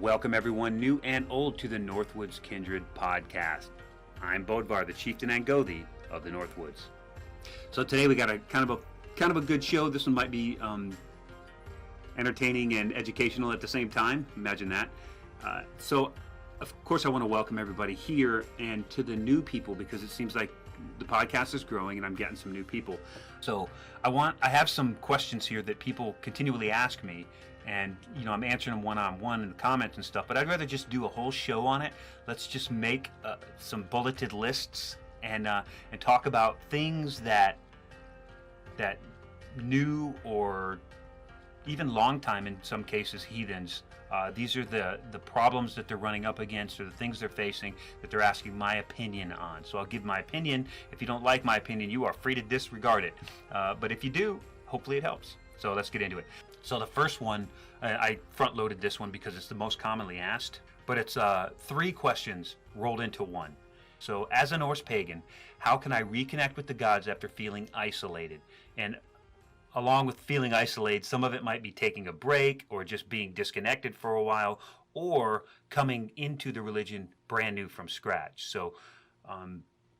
Welcome everyone, new and old, to the Northwoods Kindred Podcast. I'm Bodvar, the Chieftain and Gothi of the Northwoods. So today we got a kind of a good show. This one might be entertaining and educational at the same time. Imagine that. So of course I want to welcome everybody here and to the new people, because it seems like the podcast is growing and I'm getting some new people. So I have some questions here that people continually ask me, and I'm answering them one-on-one in the comments and stuff, but I'd rather just do a whole show on it. Let's just make some bulleted lists and talk about things that new or even long time, in some cases, heathens. These are the problems that they're running up against, or the things they're facing that they're asking my opinion on. So I'll give my opinion. If you don't like my opinion, you are free to disregard it. But if you do, hopefully it helps. So let's get into it. So the first one, I front-loaded this one because it's the most commonly asked, but it's 3 questions rolled into one. So as a Norse pagan, how can I reconnect with the gods after feeling isolated? And along with feeling isolated, some of it might be taking a break or just being disconnected for a while, or coming into the religion brand new from scratch. So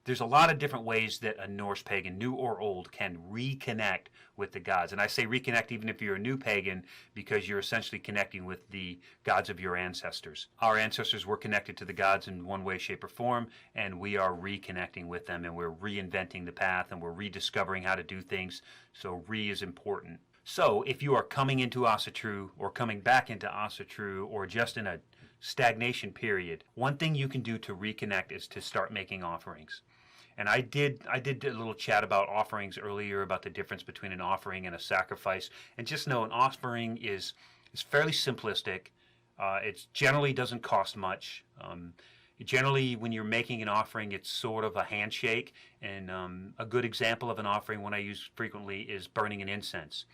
there's a lot of different ways that a Norse pagan, new or old, can reconnect with the gods. And I say reconnect even if you're a new pagan, because you're essentially connecting with the gods of your ancestors. Our ancestors were connected to the gods in one way, shape, or form, and we are reconnecting with them, and we're reinventing the path, and we're rediscovering how to do things. So is important. So if you are coming into Asatru, or coming back into Asatru, or just in a stagnation period, one thing you can do to reconnect is to start making offerings. And I did a little chat about offerings earlier, about the difference between an offering and a sacrifice. And just know an offering is fairly simplistic. It generally doesn't cost much. Generally, when you're making an offering, it's sort of a handshake. And a good example of an offering, one I use frequently, is burning an incense.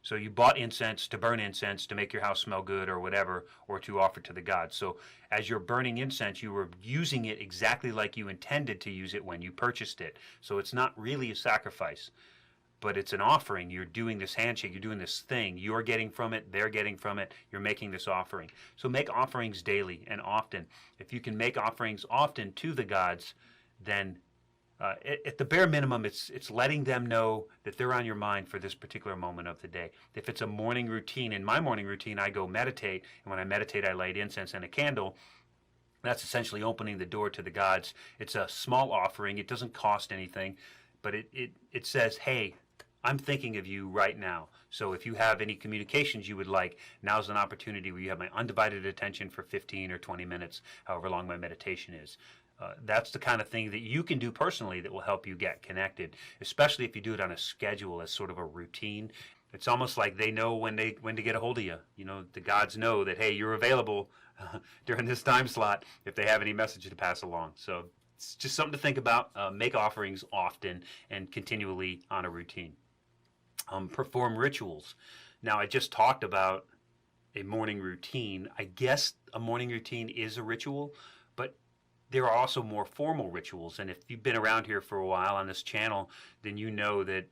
So you bought incense to burn incense to make your house smell good or whatever, or to offer to the gods. So as you're burning incense, you were using it exactly like you intended to use it when you purchased it. So it's not really a sacrifice, but it's an offering. You're doing this handshake, you're doing this thing. You're getting from it, they're getting from it, you're making this offering. So make offerings daily and often. If you can make offerings often to the gods, then at the bare minimum, it's letting them know that they're on your mind for this particular moment of the day. If it's a morning routine, in my morning routine, I go meditate, and when I meditate, I light incense and a candle. That's essentially opening the door to the gods. It's a small offering. It doesn't cost anything, but it says, hey, I'm thinking of you right now. So if you have any communications you would like, now's an opportunity where you have my undivided attention for 15 or 20 minutes, however long my meditation is. That's the kind of thing that you can do personally that will help you get connected, especially if you do it on a schedule as sort of a routine. It's almost like they know when to get a hold of you. The gods know that, hey, you're available during this time slot if they have any message to pass along. So it's just something to think about. Make offerings often and continually on a routine. Perform rituals. Now, I just talked about a morning routine. I guess a morning routine is a ritual, but there are also more formal rituals, and if you've been around here for a while on this channel, then you know that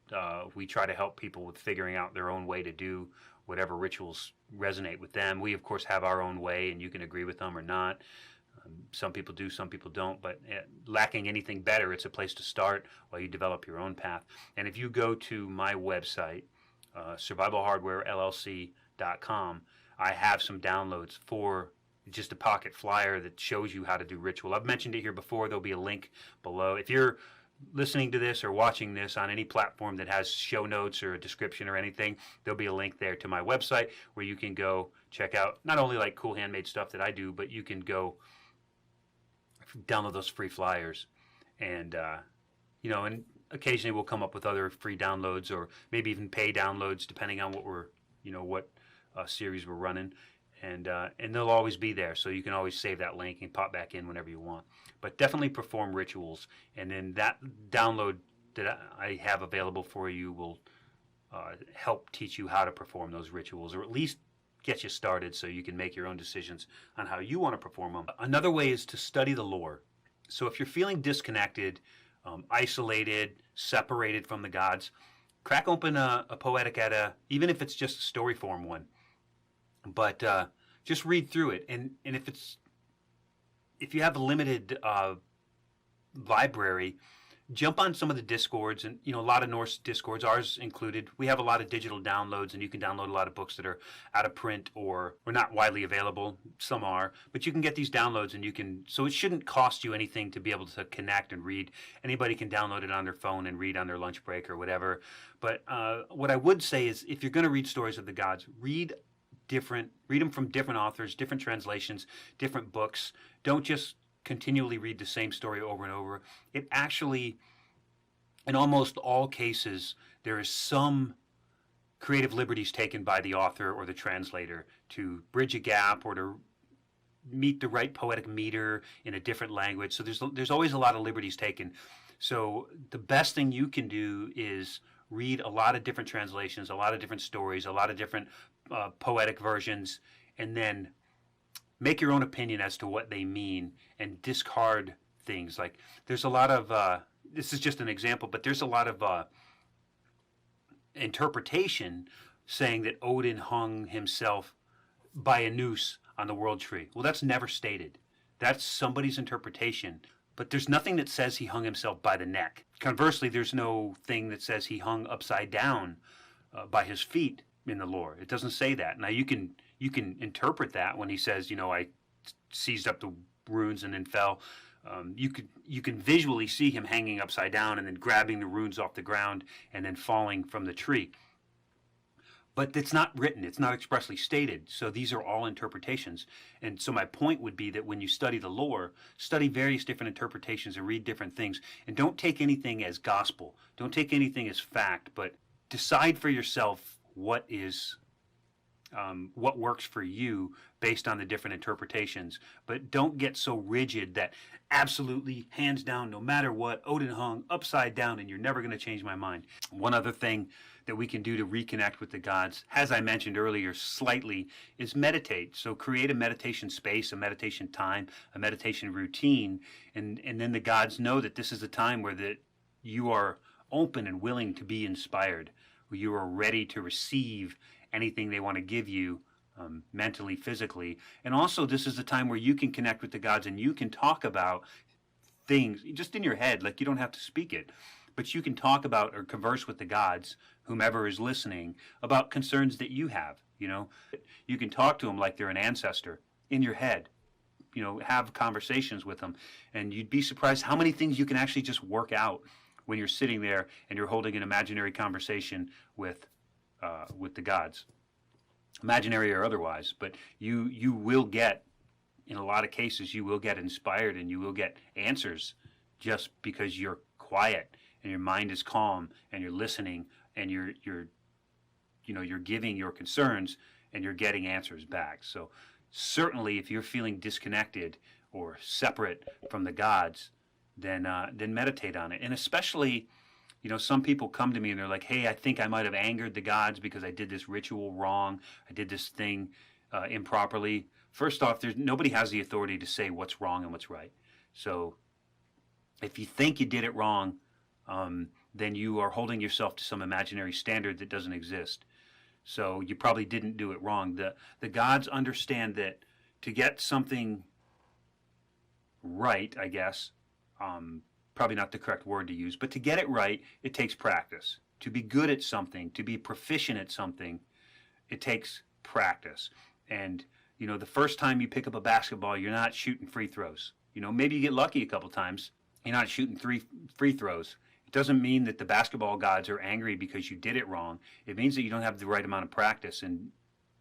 we try to help people with figuring out their own way to do whatever rituals resonate with them. We, of course, have our own way, and you can agree with them or not. Some people do, some people don't, but lacking anything better, it's a place to start while you develop your own path. And if you go to my website, survivalhardwarellc.com, I have some downloads for just a pocket flyer that shows you how to do ritual. I've mentioned it here before. There'll be a link below. If you're listening to this or watching this on any platform that has show notes or a description or anything, there'll be a link there to my website where you can go check out not only like cool handmade stuff that I do, but you can go download those free flyers. And, and occasionally we'll come up with other free downloads or maybe even pay downloads depending on what series we're running. And they'll always be there, so you can always save that link and pop back in whenever you want. But definitely perform rituals, and then that download that I have available for you will help teach you how to perform those rituals, or at least get you started so you can make your own decisions on how you want to perform them. Another way is to study the lore. So if you're feeling disconnected, isolated, separated from the gods, crack open a Poetic Edda, even if it's just a story form one. But just read through it. And if you have a limited library, jump on some of the Discords, and a lot of Norse Discords, ours included. We have a lot of digital downloads, and you can download a lot of books that are out of print or not widely available. Some are, but you can get these downloads, and so it shouldn't cost you anything to be able to connect and read. Anybody can download it on their phone and read on their lunch break or whatever. But what I would say is, if you're going to read stories of the gods, read them from different authors, different translations, different books. Don't just continually read the same story over and over. It actually, in almost all cases, there is some creative liberties taken by the author or the translator to bridge a gap or to meet the right poetic meter in a different language. So there's always a lot of liberties taken. So the best thing you can do is read a lot of different translations, a lot of different stories, a lot of different poetic versions, and then make your own opinion as to what they mean and discard things. Like, there's a lot of, this is just an example, but there's a lot of interpretation saying that Odin hung himself by a noose on the world tree. Well, that's never stated. That's somebody's interpretation. But there's nothing that says he hung himself by the neck. Conversely, there's no thing that says he hung upside down by his feet in the lore. It doesn't say that. Now, you can interpret that when he says, I seized up the runes and then fell. You can visually see him hanging upside down and then grabbing the runes off the ground and then falling from the tree. But it's not written. It's not expressly stated. So these are all interpretations. And so my point would be that when you study the lore, study various different interpretations and read different things. And don't take anything as gospel. Don't take anything as fact, but decide for yourself what works for you based on the different interpretations. But don't get so rigid that absolutely, hands down, no matter what, Odin hung upside down and you're never going to change my mind. One other thing that we can do to reconnect with the gods, as I mentioned earlier slightly, is meditate. So create a meditation space, a meditation time, a meditation routine, and then the gods know that this is a time where that you are open and willing to be inspired, where you are ready to receive anything they want to give you, mentally, physically. And also, this is a time where you can connect with the gods and you can talk about things just in your head. Like, you don't have to speak it, but you can talk about or converse with the gods, whomever is listening, about concerns that you have. You can talk to them like they're an ancestor in your head. Have conversations with them, and you'd be surprised how many things you can actually just work out when you're sitting there and you're holding an imaginary conversation with the gods, imaginary or otherwise. But you will get, in a lot of cases, you will get inspired and you will get answers just because you're quiet and your mind is calm and you're listening and you're giving your concerns and you're getting answers back. So certainly, if you're feeling disconnected or separate from the gods, then meditate on it. And especially, some people come to me and they're like, hey, I think I might have angered the gods because I did this ritual wrong. I did this thing improperly. First off, nobody has the authority to say what's wrong and what's right. So if you think you did it wrong, then you are holding yourself to some imaginary standard that doesn't exist. So you probably didn't do it wrong. The gods understand that to get something right, I guess, probably not the correct word to use, but to get it right, it takes practice. To be good at something, to be proficient at something, it takes practice. And, the first time you pick up a basketball, you're not shooting free throws. Maybe you get lucky a couple times. You're not shooting 3 free throws. It doesn't mean that the basketball gods are angry because you did it wrong. It means that you don't have the right amount of practice and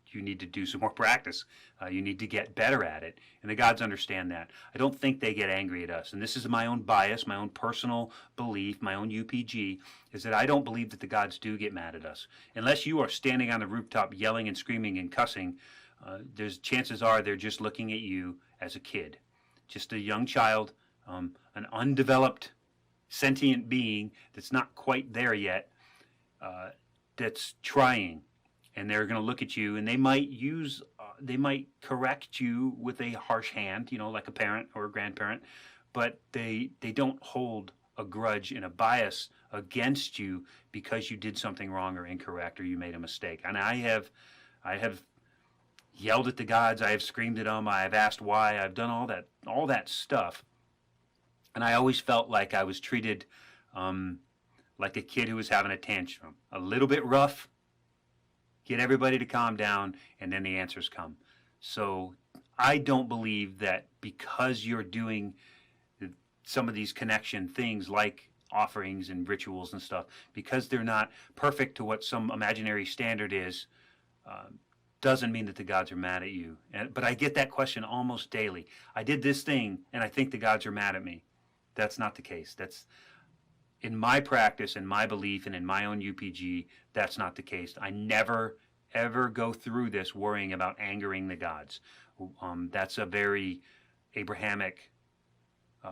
you need to do some more practice. You need to get better at it. And the gods understand that. I don't think they get angry at us. And this is my own bias, my own personal belief, my own UPG, is that I don't believe that the gods do get mad at us. Unless you are standing on the rooftop yelling and screaming and cussing, there's chances are they're just looking at you as a kid. Just a young child, an undeveloped sentient being that's not quite there yet, that's trying. And they're going to look at you, and they might correct you with a harsh hand, like a parent or a grandparent, but they don't hold a grudge and a bias against you because you did something wrong or incorrect or you made a mistake. And I have yelled at the gods, I have screamed at them, I have asked why, I've done all that stuff. And I always felt like I was treated like a kid who was having a tantrum. A little bit rough, get everybody to calm down, and then the answers come. So I don't believe that because you're doing some of these connection things like offerings and rituals and stuff, because they're not perfect to what some imaginary standard is, doesn't mean that the gods are mad at you. But I get that question almost daily. I did this thing, and I think the gods are mad at me. That's not the case. That's in my practice, in my belief, and in my own UPG, that's not the case. I never, ever go through this worrying about angering the gods. That's a very Abrahamic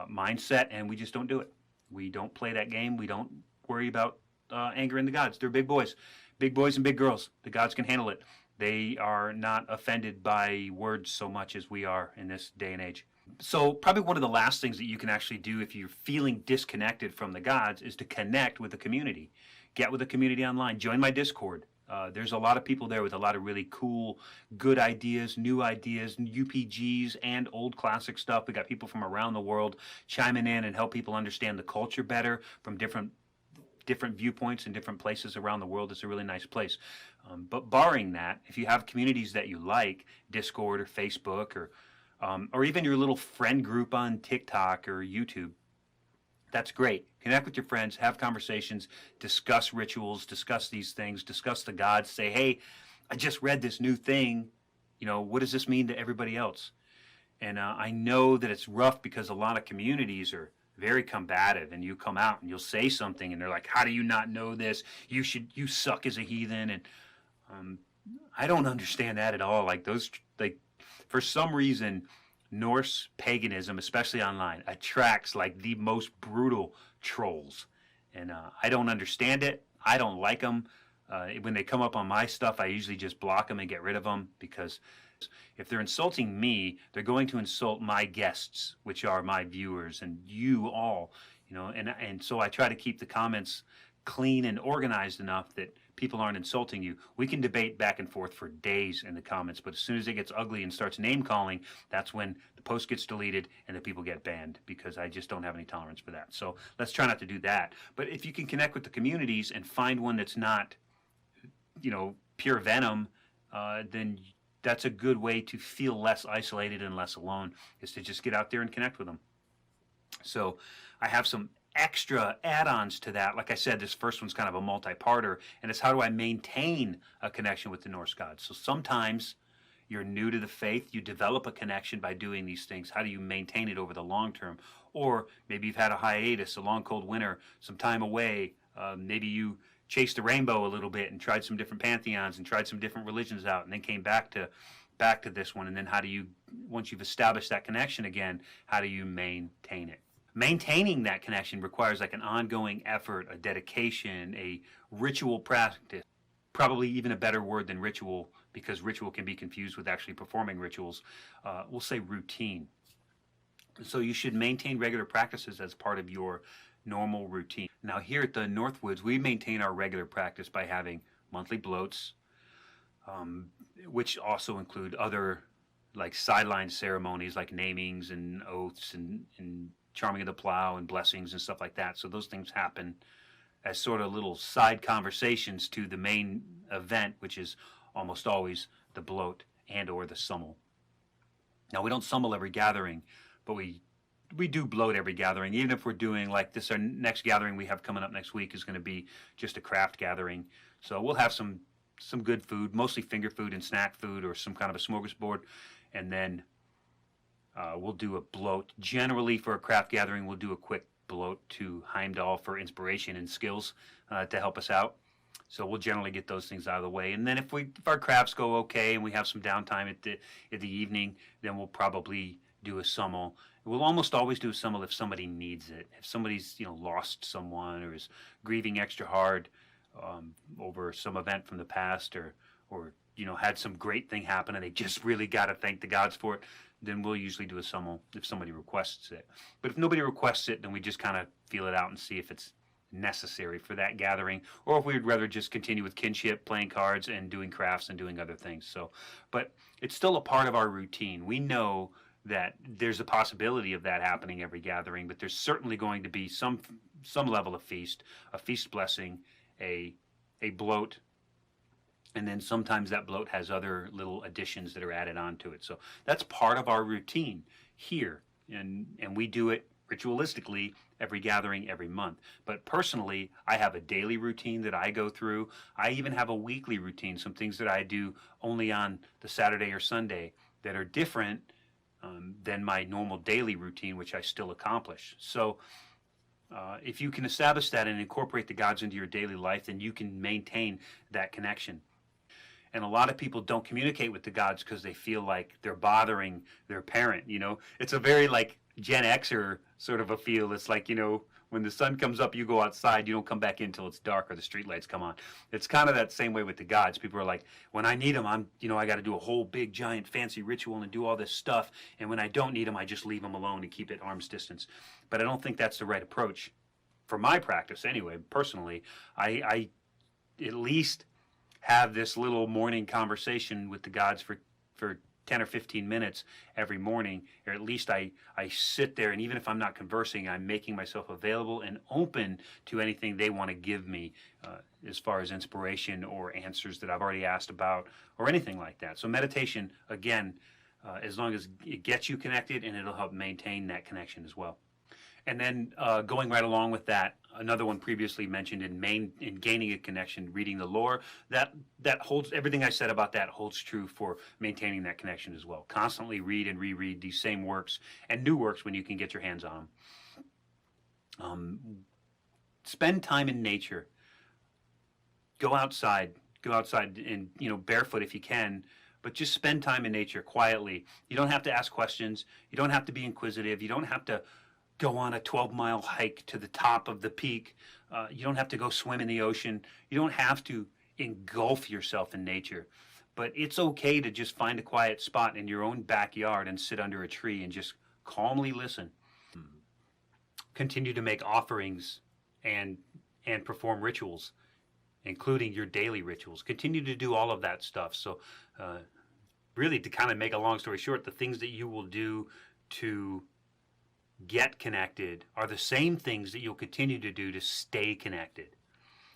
mindset, and we just don't do it. We don't play that game. We don't worry about angering the gods. They're big boys and big girls. The gods can handle it. They are not offended by words so much as we are in this day and age. So probably one of the last things that you can actually do if you're feeling disconnected from the gods is to connect with the community. Get with the community online. Join my Discord. There's a lot of people there with a lot of really cool, good ideas, new UPGs, and old classic stuff. We got people from around the world chiming in and help people understand the culture better from different viewpoints in different places around the world. It's a really nice place. But barring that, if you have communities that you like, Discord or Facebook or even your little friend group on TikTok or YouTube, that's great. Connect with your friends, have conversations, discuss rituals, discuss these things, discuss the gods. Say, hey, I just read this new thing. What does this mean to everybody else? And I know that it's rough because a lot of communities are very combative, and you come out and you'll say something and they're like, how do you not know this? You suck as a heathen. And I don't understand that at all. For some reason, Norse paganism, especially online, attracts like the most brutal trolls. And I don't understand it. I don't like them. When they come up on my stuff, I usually just block them and get rid of them, because if they're insulting me, they're going to insult my guests, which are my viewers and you all, and so I try to keep the comments clean and organized enough that people aren't insulting you. We can debate back and forth for days in the comments, but as soon as it gets ugly and starts name calling, that's when the post gets deleted and the people get banned, because I just don't have any tolerance for that. So let's try not to do that. But if you can connect with the communities and find one that's not, pure venom, then that's a good way to feel less isolated and less alone, is to just get out there and connect with them. So I have some extra add-ons to that. Like I said, this first one's kind of a multi-parter, and it's how do I maintain a connection with the Norse gods. So sometimes you're new to the faith, you develop a connection by doing these things. How do you maintain it over the long term? Or maybe you've had a hiatus, a long cold winter, some time away. Maybe you chased the rainbow a little bit and tried some different pantheons and tried some different religions out, and then came back to this one. And then how do you, once you've established that connection again, how do you maintain it? Maintaining that connection requires like an ongoing effort, a dedication, a ritual practice. Probably even a better word than ritual, because ritual can be confused with actually performing rituals. We'll say routine. So you should maintain regular practices as part of your normal routine. Now here at the Northwoods, we maintain our regular practice by having monthly bloats, which also include other like sideline ceremonies like namings and oaths and charming of the plow and blessings and stuff like that. So those things happen as sort of little side conversations to the main event, which is almost always the bloat and or the summel. Now we don't summel every gathering, but we do bloat every gathering. Even if we're doing like this, our next gathering we have coming up next week is going to be just a craft gathering. So we'll have some good food, mostly finger food and snack food, or some kind of a smorgasbord, and then we'll do a bloat. Generally, for a craft gathering, we'll do a quick bloat to Heimdall for inspiration and skills to help us out. So we'll generally get those things out of the way. And then if our crafts go okay and we have some downtime at the evening, then we'll probably do a summel. We'll almost always do a summel if somebody needs it. If somebody's lost someone or is grieving extra hard over some event from the past, or had some great thing happen and they just really got to thank the gods for it, then we'll usually do a summel if somebody requests it. But if nobody requests it, then we just kind of feel it out and see if it's necessary for that gathering, or if we would rather just continue with kinship, playing cards, and doing crafts and doing other things. So, but it's still a part of our routine. We know that there's a possibility of that happening every gathering, but there's certainly going to be some level of feast, a feast blessing, a bloat, and then sometimes that bloat has other little additions that are added onto it. So that's part of our routine here, and we do it ritualistically every gathering, every month. But personally, I have a daily routine that I go through. I even have a weekly routine, some things that I do only on the Saturday or Sunday that are different than my normal daily routine, which I still accomplish. So if you can establish that and incorporate the gods into your daily life, then you can maintain that connection. And a lot of people don't communicate with the gods because they feel like they're bothering their parent, you know. It's a very like Gen Xer sort of a feel. It's like, you know, when the sun comes up, you go outside, you don't come back in until it's dark or the street lights come on. It's kind of that same way with the gods. People are like, when I need them, I got to do a whole big, giant, fancy ritual and do all this stuff. And when I don't need them, I just leave them alone and keep it arm's distance. But I don't think that's the right approach for my practice anyway. Personally, I at least have this little morning conversation with the gods for 10 or 15 minutes every morning, or at least I sit there, and even if I'm not conversing, I'm making myself available and open to anything they want to give me as far as inspiration or answers that I've already asked about or anything like that. So meditation, again, as long as it gets you connected, and it'll help maintain that connection as well. And then going right along with that, another one previously mentioned in gaining a connection, reading the lore, that holds, everything I said about that holds true for maintaining that connection as well. Constantly read and reread these same works and new works when you can get your hands on them. Spend time in nature. Go outside and, you know, barefoot if you can, but just spend time in nature quietly. You don't have to ask questions. You don't have to be inquisitive. You don't have to go on a 12-mile hike to the top of the peak. You don't have to go swim in the ocean. You don't have to engulf yourself in nature. But it's okay to just find a quiet spot in your own backyard and sit under a tree and just calmly listen. Continue to make offerings and perform rituals, including your daily rituals. Continue to do all of that stuff. So really, to kind of make a long story short, the things that you will do to get connected are the same things that you'll continue to do to stay connected.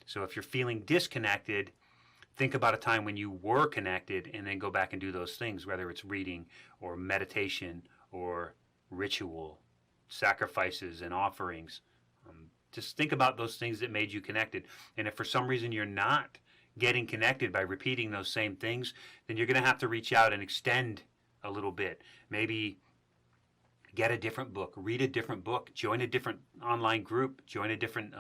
So if you're feeling disconnected, think about a time when you were connected and then go back and do those things, whether it's reading or meditation or ritual, sacrifices and offerings. Just think about those things that made you connected. And if for some reason you're not getting connected by repeating those same things, then you're going to have to reach out and extend a little bit. Maybe get a different book, read a different book, join a different online group, join a different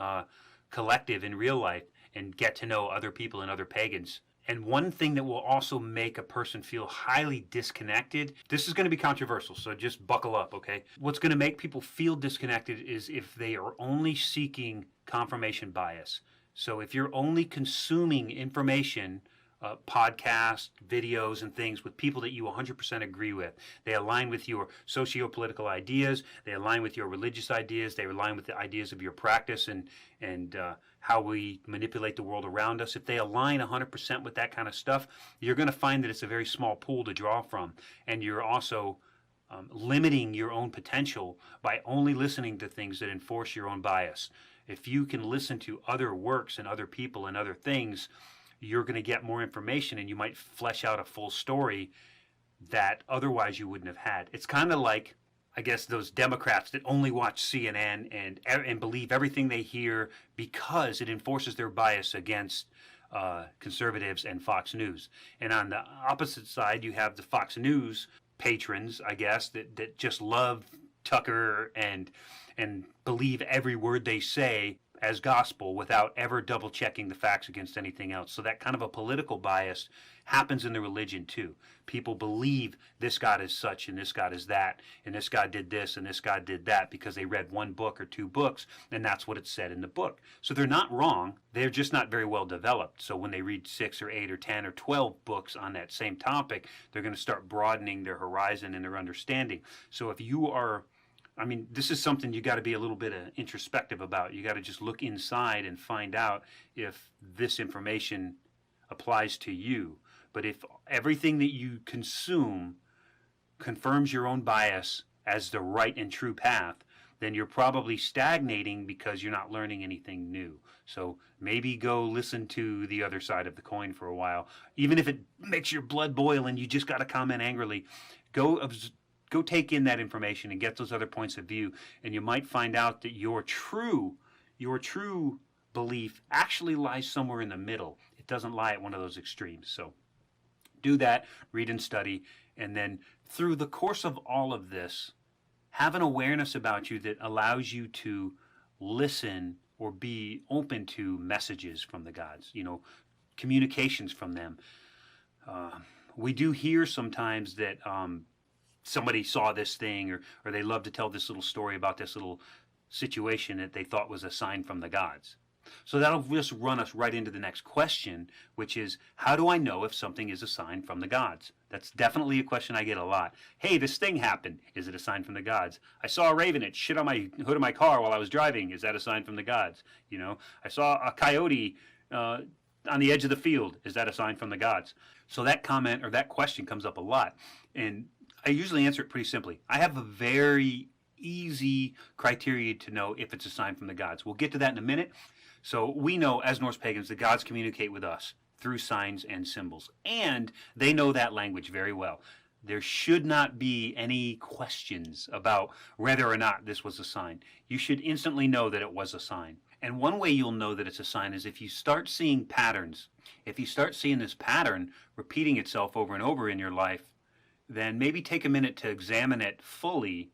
collective in real life, and get to know other people and other pagans. And one thing that will also make a person feel highly disconnected, this is going to be controversial, so just buckle up, okay? What's going to make people feel disconnected is if they are only seeking confirmation bias. So if you're only consuming information, podcasts, videos, and things with people that you 100% agree with. They align with your socio-political ideas. They align with your religious ideas. They align with the ideas of your practice and how we manipulate the world around us. If they align 100% with that kind of stuff, you're going to find that it's a very small pool to draw from. And you're also limiting your own potential by only listening to things that enforce your own bias. If you can listen to other works and other people and other things, you're going to get more information, and you might flesh out a full story that otherwise you wouldn't have had. It's kind of like, I guess, those Democrats that only watch CNN and believe everything they hear because it enforces their bias against conservatives and Fox News. And on the opposite side, you have the Fox News patrons, I guess, that just love Tucker and believe every word they say as gospel without ever double checking the facts against anything else. So that kind of a political bias happens in the religion too. People believe this God is such and this God is that, and this God did this and this God did that because they read one book or two books, and that's what it said in the book. So they're not wrong, they're just not very well developed. So when they read 6 or 8 or 10 or 12 books on that same topic, they're going to start broadening their horizon and their understanding. So if you are I mean, this is something you got to be a little bit introspective about. You got to just look inside and find out if this information applies to you. But if everything that you consume confirms your own bias as the right and true path, then you're probably stagnating because you're not learning anything new. So maybe go listen to the other side of the coin for a while. Even if it makes your blood boil and you just got to comment angrily, go take in that information and get those other points of view, and you might find out that your true belief actually lies somewhere in the middle. It doesn't lie at one of those extremes. So do that, read and study, and then through the course of all of this, have an awareness about you that allows you to listen or be open to messages from the gods, communications from them. We do hear sometimes that somebody saw this thing, or they love to tell this little story about this little situation that they thought was a sign from the gods. So that'll just run us right into the next question, which is, how do I know if something is a sign from the gods? That's definitely a question I get a lot. Hey, this thing happened. Is it a sign from the gods? I saw a raven. It shit on my hood of my car while I was driving. Is that a sign from the gods? I saw a coyote on the edge of the field. Is that a sign from the gods? So that comment or that question comes up a lot. And I usually answer it pretty simply. I have a very easy criteria to know if it's a sign from the gods. We'll get to that in a minute. So we know as Norse pagans, the gods communicate with us through signs and symbols, and they know that language very well. There should not be any questions about whether or not this was a sign. You should instantly know that it was a sign. And one way you'll know that it's a sign is if you start seeing patterns. If you start seeing this pattern repeating itself over and over in your life, then maybe take a minute to examine it fully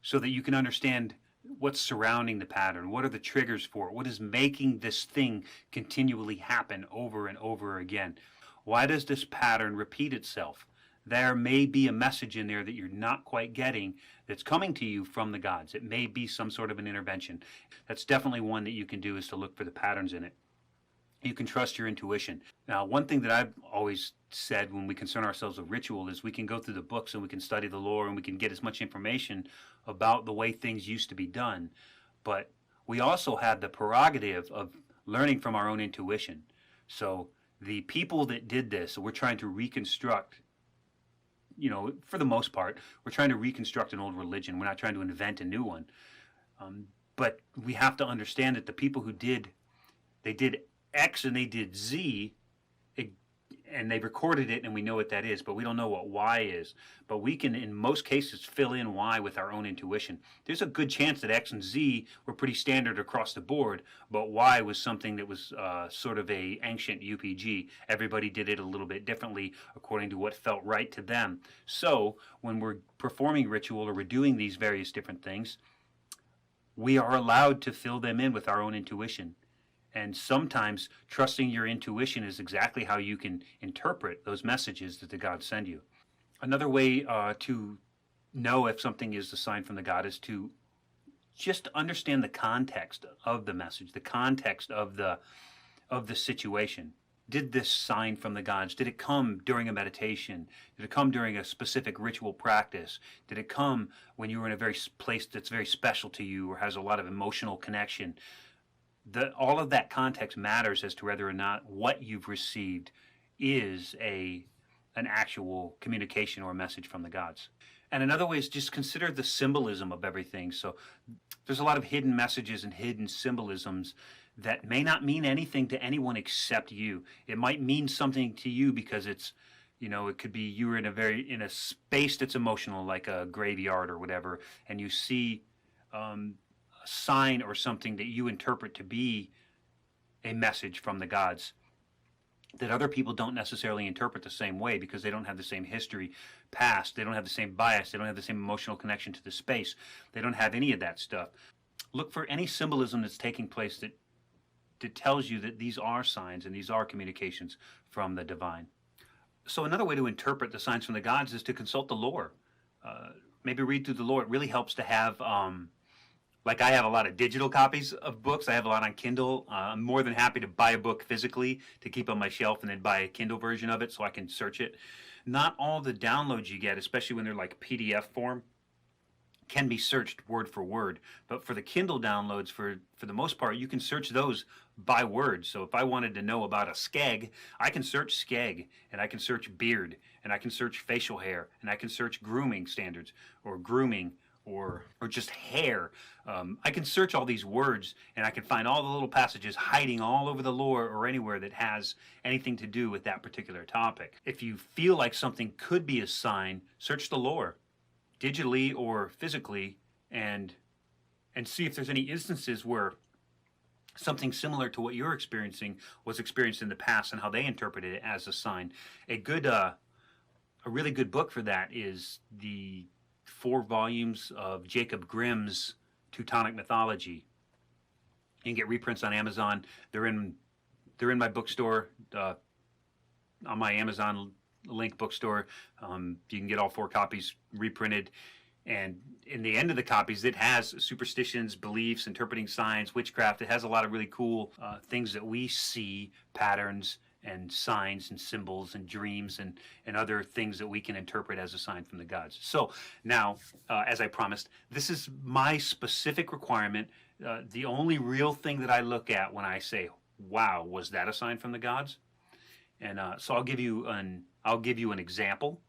so that you can understand what's surrounding the pattern. What are the triggers for it? What is making this thing continually happen over and over again? Why does this pattern repeat itself? There may be a message in there that you're not quite getting that's coming to you from the gods. It may be some sort of an intervention. That's definitely one that you can do, is to look for the patterns in it. You can trust your intuition. Now, one thing that I've always said when we concern ourselves with ritual is we can go through the books and we can study the lore and we can get as much information about the way things used to be done. But we also have the prerogative of learning from our own intuition. So the people that did this, we're trying to reconstruct, for the most part, we're trying to reconstruct an old religion. We're not trying to invent a new one. But we have to understand that the people who did X and they did Z, and they recorded it and we know what that is, but we don't know what Y is. But we can, in most cases, fill in Y with our own intuition. There's a good chance that X and Z were pretty standard across the board, but Y was something that was sort of a ancient UPG. Everybody did it a little bit differently according to what felt right to them. So when we're performing ritual or we're doing these various different things, we are allowed to fill them in with our own intuition. And sometimes trusting your intuition is exactly how you can interpret those messages that the gods send you. Another way to know if something is a sign from the god is to just understand the context of the message, the context of the situation. Did this sign from the gods, did it come during a meditation? Did it come during a specific ritual practice? Did it come when you were in a place that's very special to you or has a lot of emotional connection? All of that context matters as to whether or not what you've received is an actual communication or a message from the gods. And another way is just consider the symbolism of everything. So there's a lot of hidden messages and hidden symbolisms that may not mean anything to anyone except you. It might mean something to you because it's, it could be you were in a space that's emotional, like a graveyard or whatever, and you see sign or something that you interpret to be a message from the gods that other people don't necessarily interpret the same way because they don't have the same history past, they don't have the same bias, they don't have the same emotional connection to the space, they don't have any of that stuff. Look for any symbolism that's taking place that tells you that these are signs and these are communications from the divine. So another way to interpret the signs from the gods is to consult the lore. Maybe read through the lore. It really helps to have like I have a lot of digital copies of books. I have a lot on Kindle. I'm more than happy to buy a book physically to keep on my shelf and then buy a Kindle version of it so I can search it. Not all the downloads you get, especially when they're like PDF form, can be searched word for word. But for the Kindle downloads, for the most part, you can search those by word. So if I wanted to know about a skeg, I can search skeg, and I can search beard, and I can search facial hair, and I can search grooming standards, or grooming, or just hair. I can search all these words, and I can find all the little passages hiding all over the lore or anywhere that has anything to do with that particular topic. If you feel like something could be a sign, search the lore, digitally or physically, and see if there's any instances where something similar to what you're experiencing was experienced in the past and how they interpreted it as a sign. A really good book for that is the 4 volumes of Jacob Grimm's Teutonic Mythology. You can get reprints on Amazon. They're in my bookstore, on my Amazon link bookstore. You can get all 4 copies reprinted. And in the end of the copies, it has superstitions, beliefs, interpreting signs, witchcraft. It has a lot of really cool things that we see, patterns and signs and symbols and dreams and other things that we can interpret as a sign from the gods. So now, as I promised, this is my specific requirement. The only real thing that I look at when I say, wow, was that a sign from the gods? And so I'll give you an example,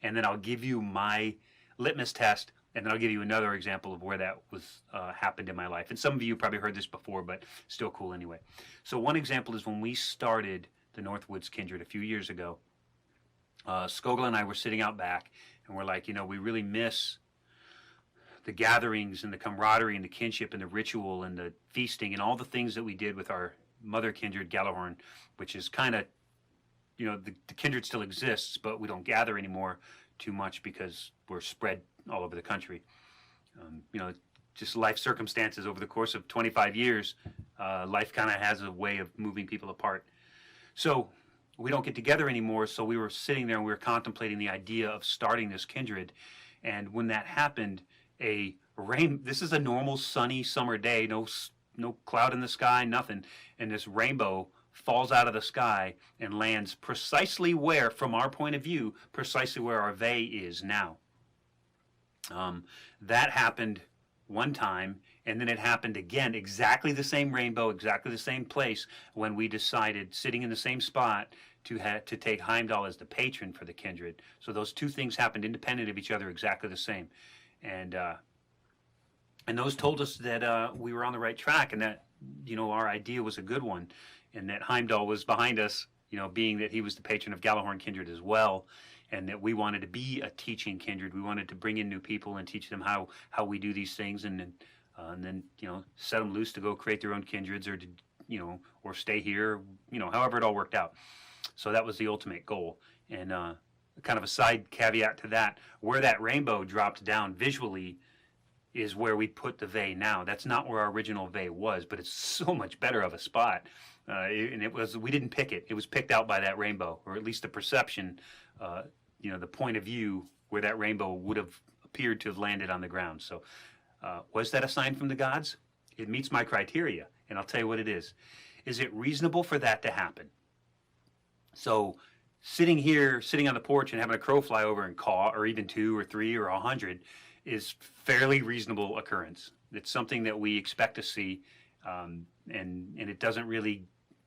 and then I'll give you my litmus test, and then I'll give you another example of where that was happened in my life. And some of you probably heard this before, but still cool anyway. So one example is when we started the Northwoods Kindred a few years ago. Skogla and I were sitting out back, and we're like, we really miss the gatherings and the camaraderie and the kinship and the ritual and the feasting and all the things that we did with our mother kindred, Gjallarhorn, which is kind of, the kindred still exists, but we don't gather anymore too much because we're spread all over the country. Just life circumstances over the course of 25 years, life kind of has a way of moving people apart. So we don't get together anymore, so we were sitting there and we were contemplating the idea of starting this kindred. And when that happened, this is a normal sunny summer day, no cloud in the sky, nothing, and this rainbow falls out of the sky and lands precisely where, from our point of view, precisely where our Ve is now. That happened one time, and then it happened again, exactly the same rainbow, exactly the same place, when we decided, sitting in the same spot, to take Heimdall as the patron for the kindred. So those two things happened independent of each other, exactly the same. And those told us that we were on the right track, and that our idea was a good one, and that Heimdall was behind us, being that he was the patron of Gjallarhorn kindred as well, and that we wanted to be a teaching kindred. We wanted to bring in new people and teach them how we do these things, and then set them loose to go create their own kindreds, or to or stay here, however it all worked out. So that was the ultimate goal. And kind of a side caveat to that, where that rainbow dropped down visually is where we put the Ve now. That's not where our original Ve was, but it's so much better of a spot. And we didn't pick it. It was picked out by that rainbow, or at least the perception, the point of view where that rainbow would have appeared to have landed on the ground. So was that a sign from the gods? It meets my criteria, and I'll tell you what it is. Is it reasonable for that to happen? So sitting on the porch and having a crow fly over and caw, or even 2 or 3 or 100, is fairly reasonable occurrence. It's something that we expect to see, and it doesn't really,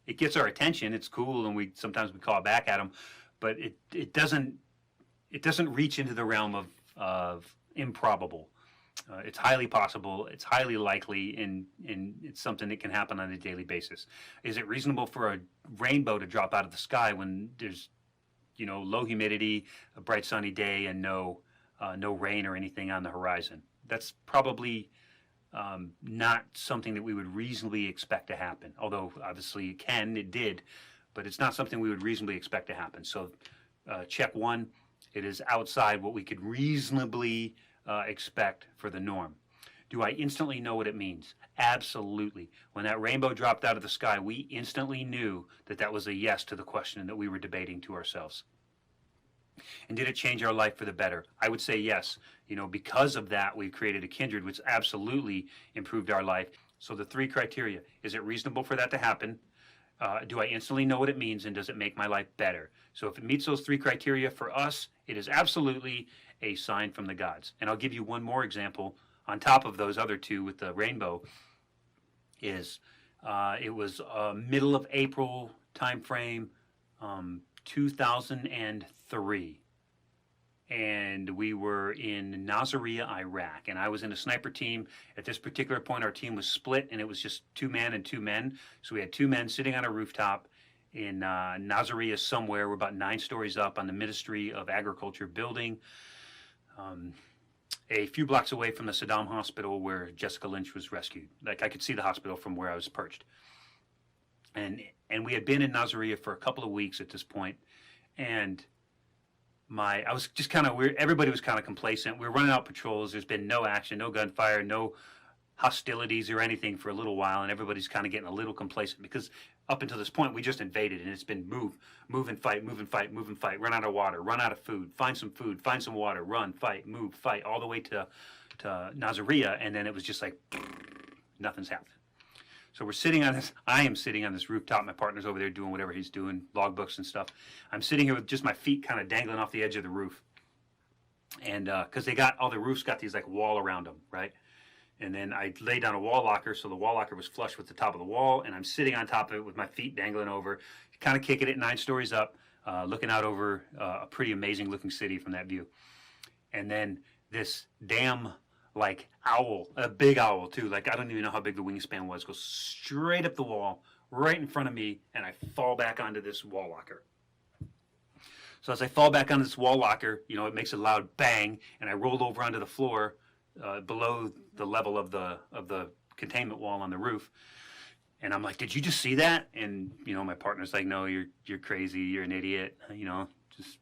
it gets our attention. It's cool, and sometimes we call back at them, but it doesn't reach into the realm of improbable. It's highly possible, it's highly likely, and it's something that can happen on a daily basis. Is it reasonable for a rainbow to drop out of the sky when there's low humidity, a bright sunny day, and no rain or anything on the horizon? That's probably not something that we would reasonably expect to happen. Although obviously it did, but it's not something we would reasonably expect to happen. So check 1, it is outside what we could reasonably expect for the norm. Do I instantly know what it means? Absolutely. When that rainbow dropped out of the sky, we instantly knew that was a yes to the question that we were debating to ourselves. And did it change our life for the better? I would say yes. Because of that, we created a kindred, which absolutely improved our life. So the 3 criteria: is it reasonable for that to happen? Do I instantly know what it means, and does it make my life better? So if it meets those 3 criteria for us, it is absolutely a sign from the gods. And I'll give you one more example on top of those other two with the rainbow. It was middle of April time frame, 2003. And we were in Nasiriyah, Iraq, and I was in a sniper team. At this particular point, our team was split, and it was just 2 men and 2 men. So we had 2 men sitting on a rooftop in Nasiriyah somewhere. We're about 9 stories up on the Ministry of Agriculture building, a few blocks away from the Saddam Hospital where Jessica Lynch was rescued. Like, I could see the hospital from where I was perched. And we had been in Nasiriyah for a couple of weeks at this point, and I was just kind of weird. Everybody was kind of complacent. We were running out patrols. There's been no action, no gunfire, no hostilities or anything for a little while, and everybody's kind of getting a little complacent because up until this point we just invaded, and it's been move and fight, run out of water, run out of food, find some water, run, fight, move, fight, all the way to Nasiriyah, and then it was just like nothing's happening. So I am sitting on this rooftop. My partner's over there doing whatever he's doing, logbooks and stuff. I'm sitting here with just my feet kind of dangling off the edge of the roof. And because all the roofs got these like wall around them, right? And then I laid down a wall locker, so the wall locker was flush with the top of the wall, and I'm sitting on top of it with my feet dangling over, kind of kicking it 9 stories up, looking out over a pretty amazing looking city from that view. And then this damn like owl, a big owl too, like I don't even know how big the wingspan was, goes straight up the wall right in front of me, and I fall back onto this wall locker. So as I fall back onto this wall locker, it makes a loud bang, and I rolled over onto the floor below the level of the containment wall on the roof. And I'm like, did you just see that? And my partner's like, no, you're crazy, you're an idiot, just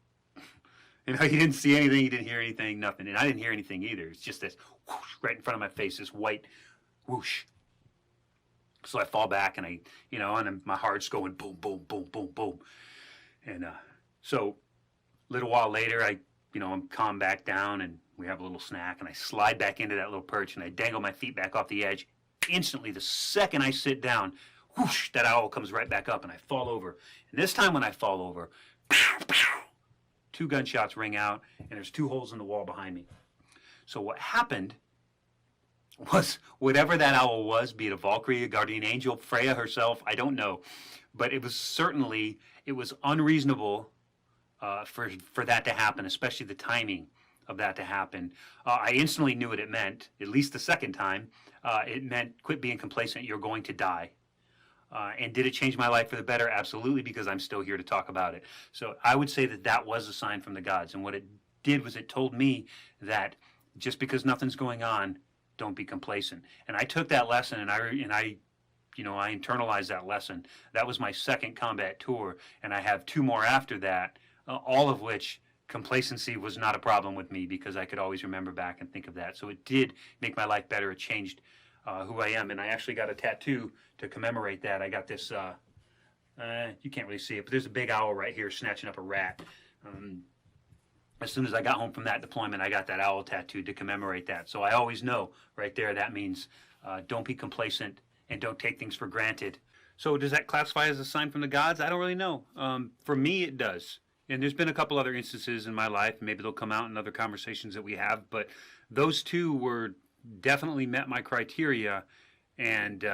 you didn't see anything, you didn't hear anything, nothing. And I didn't hear anything either. It's just this whoosh right in front of my face, this white whoosh. So I fall back, and and my heart's going boom, boom, boom, boom, boom. And so a little while later, I'm calmed back down, and we have a little snack, and I slide back into that little perch, and I dangle my feet back off the edge. Instantly, the second I sit down, whoosh, that owl comes right back up, and I fall over. And this time when I fall over, pow, pow, 2 gunshots ring out, and there's 2 holes in the wall behind me. So what happened was whatever that owl was, be it a Valkyrie, a guardian angel, Freya herself, I don't know, but it was unreasonable for that to happen, especially the timing of that to happen. I instantly knew what it meant, at least the second time. It meant quit being complacent, you're going to die. And did it change my life for the better? Absolutely, because I'm still here to talk about it. So I would say that was a sign from the gods. And what it did was it told me that just because nothing's going on, don't be complacent. And I took that lesson, and I internalized that lesson. That was my second combat tour, and I have 2 more after that, all of which complacency was not a problem with me because I could always remember back and think of that. So it did make my life better. It changed who I am, and I actually got a tattoo to commemorate that. I got this, you can't really see it, but there's a big owl right here snatching up a rat. As soon as I got home from that deployment, I got that owl tattooed to commemorate that. So I always know right there that means don't be complacent and don't take things for granted. So does that classify as a sign from the gods? I don't really know. For me, it does. And there's been a couple other instances in my life, maybe they'll come out in other conversations that we have, but those 2 were definitely met my criteria and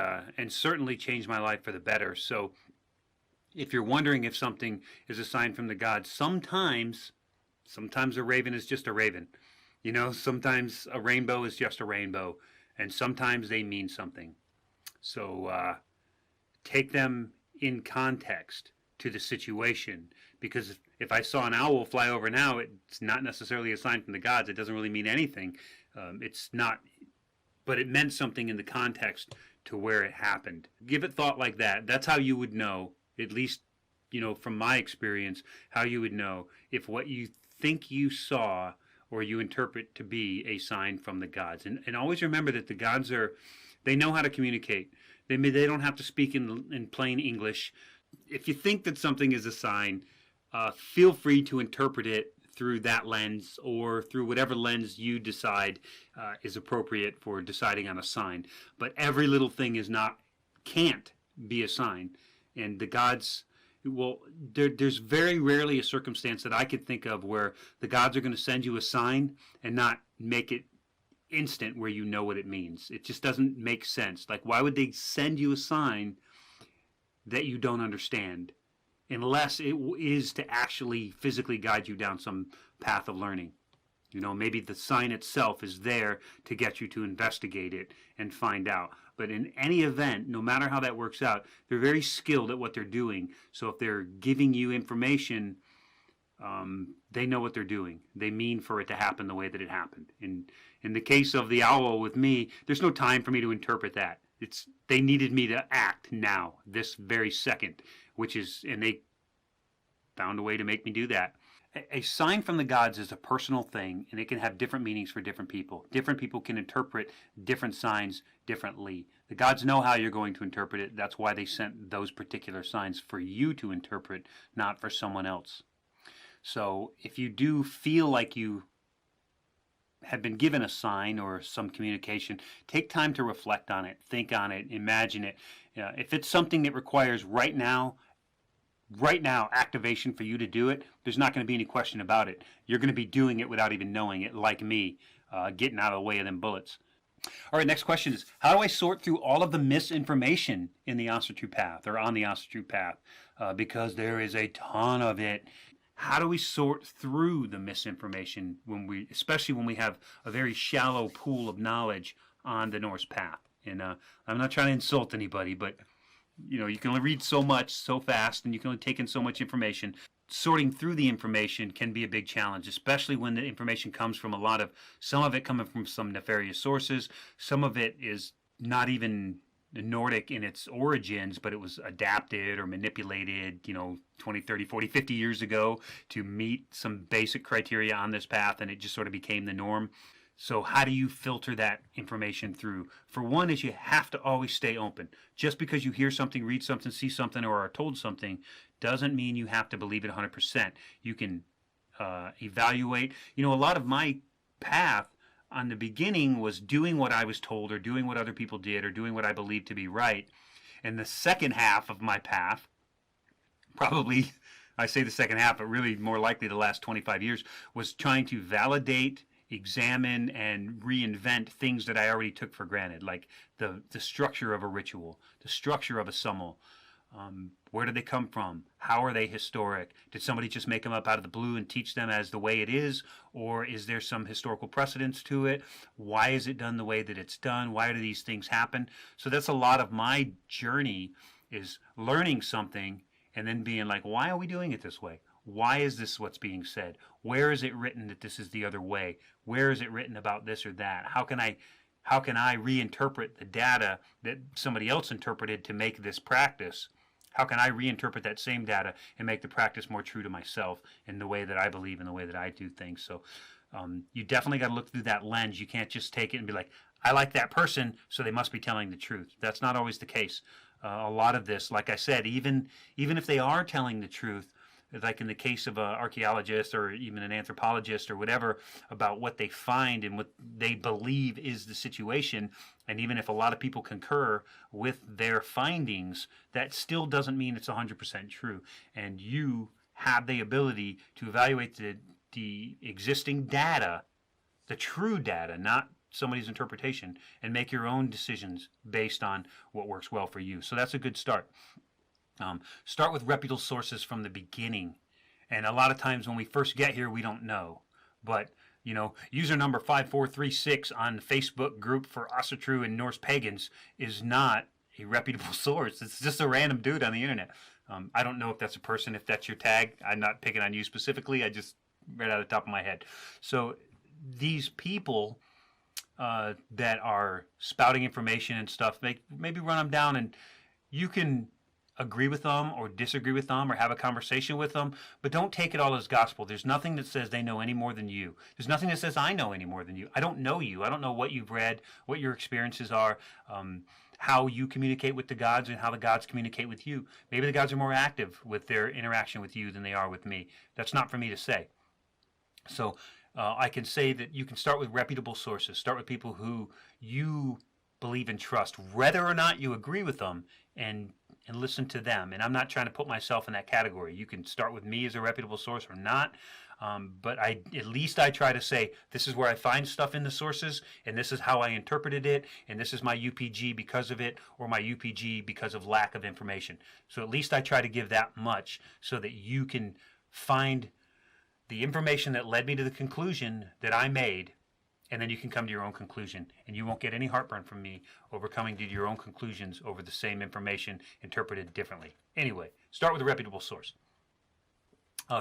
certainly changed my life for the better. So if you're wondering if something is a sign from the gods, sometimes a raven is just a raven. Sometimes a rainbow is just a rainbow, and sometimes they mean something. So take them in context to the situation, because if I saw an owl fly over now, it's not necessarily a sign from the gods. It doesn't really mean anything. It's not, but it meant something in the context to where it happened. Give it thought like that. That's how you would know, at least, from my experience, how you would know if what you think you saw or you interpret to be a sign from the gods. And always remember that the gods they know how to communicate. They don't have to speak in plain English. If you think that something is a sign, feel free to interpret it through that lens or through whatever lens you decide is appropriate for deciding on a sign. But every little thing can't be a sign. And the gods, Well, there's very rarely a circumstance that I could think of where the gods are going to send you a sign and not make it instant where you know what it means. It just doesn't make sense. Like, why would they send you a sign that you don't understand? Unless it is to actually physically guide you down some path of learning. You know, maybe the sign itself is there to get you to investigate it and find out. But in any event, no matter how that works out, they're very skilled at what they're doing. So if they're giving you information, they know what they're doing. They mean for it to happen the way that it happened. In the case of the owl with me, there's no time for me to interpret that. They needed me to act now, this very second, and they found a way to make me do that. A sign from the gods is a personal thing, and it can have different meanings for different people. Different people can interpret different signs differently. The gods know how you're going to interpret it. That's why they sent those particular signs for you to interpret, not for someone else. So if you do feel like you have been given a sign or some communication, take time to reflect on it, think on it, imagine it. If it's something that requires right now activation for you to do it, there's not going to be any question about it. You're going to be doing it without even knowing it, like me, getting out of the way of them bullets. All right, next question is, how do I sort through all of the misinformation in the Asatru path or on the Asatru path? Because there is a ton of it. How do we sort through the misinformation especially when we have a very shallow pool of knowledge on the Norse path? And I'm not trying to insult anybody, but you can only read so much so fast, and you can only take in so much information. Sorting through the information can be a big challenge, especially when the information comes from some of it coming from some nefarious sources. Some of it is not even Nordic in its origins, but it was adapted or manipulated, 20, 30, 40, 50 years ago to meet some basic criteria on this path, and it just sort of became the norm. So how do you filter that information through? For one is you have to always stay open. Just because you hear something, read something, see something, or are told something doesn't mean you have to believe it 100%. You can evaluate. A lot of my path on the beginning was doing what I was told or doing what other people did or doing what I believed to be right. And the second half of my path, probably, I say the second half, but really more likely the last 25 years, was trying to validate, examine, and reinvent things that I already took for granted, like the structure of a ritual, the structure of a summel. Where did they come from? How are they historic? Did somebody just make them up out of the blue and teach them as the way it is? Or is there some historical precedence to it? Why is it done the way that it's done? Why do these things happen? So that's a lot of my journey, is learning something and then being like, why are we doing it this way? Why is this what's being said? Where is it written that this is the other way? Where is it written about this or that? How can I reinterpret the data that somebody else interpreted to make this practice? How can I reinterpret that same data and make the practice more true to myself in the way that I believe, in the way that I do things? So you definitely got to look through that lens. You can't just take it and be like, I like that person, so they must be telling the truth. That's not always the case. A lot of this, like I said, even if they are telling the truth, like in the case of an archaeologist or even an anthropologist or whatever, about what they find and what they believe is the situation, and even if a lot of people concur with their findings, that still doesn't mean it's 100% true. And you have the ability to evaluate the existing data, the true data, not somebody's interpretation, and make your own decisions based on what works well for you. So that's a good start. Start with reputable sources from the beginning. And a lot of times when we first get here, we don't know. But, user number 5436 on the Facebook group for Asatru and Norse Pagans is not a reputable source. It's just a random dude on the internet. I don't know if that's a person, if that's your tag. I'm not picking on you specifically. I just read out of the top of my head. So these people that are spouting information and stuff, maybe run them down, and you can agree with them or disagree with them or have a conversation with them, but don't take it all as gospel. There's nothing that says they know any more than you. There's nothing that says I know any more than you. I don't know you. I don't know what you've read, what your experiences are, how you communicate with the gods and how the gods communicate with you. Maybe the gods are more active with their interaction with you than they are with me. That's not for me to say. So I can say that you can start with reputable sources. Start with people who you believe and trust, whether or not you agree with them, and listen to them. And I'm not trying to put myself in that category. You can start with me as a reputable source or not. But at least I try to say, this is where I find stuff in the sources, and this is how I interpreted it, and this is my UPG because of it, or my UPG because of lack of information. So at least I try to give that much so that you can find the information that led me to the conclusion that I made, and then you can come to your own conclusion, and you won't get any heartburn from me over coming to your own conclusions over the same information interpreted differently. Anyway, start with a reputable source.